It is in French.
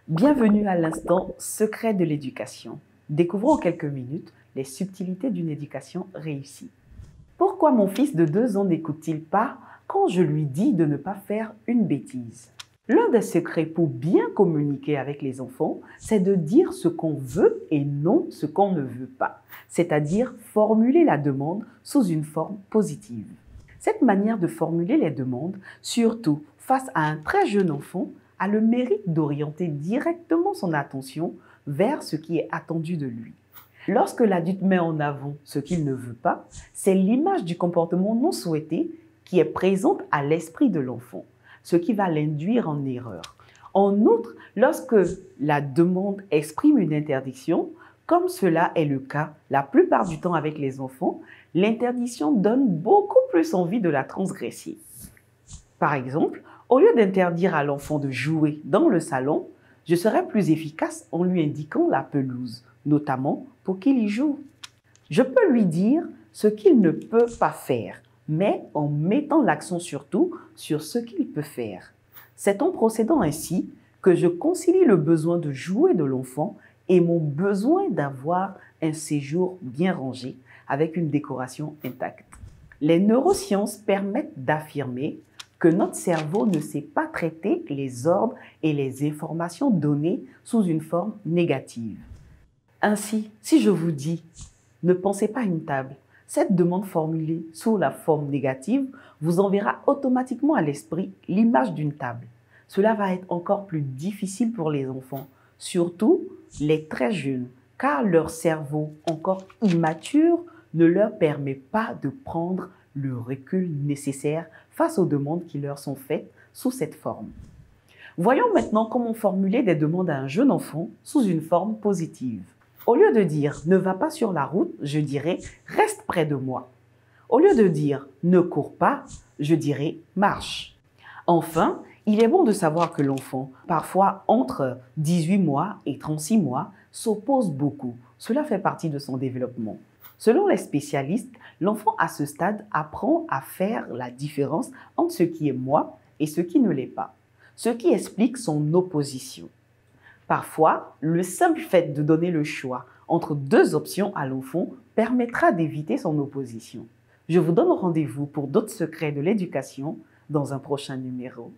Bienvenue à l'instant secret de l'éducation. Découvrons en quelques minutes les subtilités d'une éducation réussie. Pourquoi mon fils de 2 ans n'écoute-t-il pas quand je lui dis de ne pas faire une bêtise? L'un des secrets pour bien communiquer avec les enfants, c'est de dire ce qu'on veut et non ce qu'on ne veut pas, c'est-à-dire formuler la demande sous une forme positive. Cette manière de formuler les demandes, surtout face à un très jeune enfant, a le mérite d'orienter directement son attention vers ce qui est attendu de lui. Lorsque l'adulte met en avant ce qu'il ne veut pas, c'est l'image du comportement non souhaité qui est présente à l'esprit de l'enfant, ce qui va l'induire en erreur. En outre, lorsque la demande exprime une interdiction, comme cela est le cas la plupart du temps avec les enfants, l'interdiction donne beaucoup plus envie de la transgresser. Par exemple, au lieu d'interdire à l'enfant de jouer dans le salon, je serais plus efficace en lui indiquant la pelouse, notamment pour qu'il y joue. Je peux lui dire ce qu'il ne peut pas faire, mais en mettant l'accent surtout sur ce qu'il peut faire. C'est en procédant ainsi que je concilie le besoin de jouer de l'enfant et mon besoin d'avoir un séjour bien rangé avec une décoration intacte. Les neurosciences permettent d'affirmer que notre cerveau ne sait pas traiter les ordres et les informations données sous une forme négative. Ainsi, si je vous dis « ne pensez pas à une table », cette demande formulée sous la forme négative vous enverra automatiquement à l'esprit l'image d'une table. Cela va être encore plus difficile pour les enfants, surtout les très jeunes, car leur cerveau encore immature ne leur permet pas de prendre le recul nécessaire face aux demandes qui leur sont faites sous cette forme. Voyons maintenant comment formuler des demandes à un jeune enfant sous une forme positive. Au lieu de dire « ne va pas sur la route », je dirais « reste près de moi ». Au lieu de dire « ne cours pas », je dirais « marche ». Enfin, il est bon de savoir que l'enfant, parfois entre 18 mois et 36 mois, s'oppose beaucoup. Cela fait partie de son développement. Selon les spécialistes, l'enfant à ce stade apprend à faire la différence entre ce qui est moi et ce qui ne l'est pas, ce qui explique son opposition. Parfois, le simple fait de donner le choix entre 2 options à l'enfant permettra d'éviter son opposition. Je vous donne rendez-vous pour d'autres secrets de l'éducation dans un prochain numéro.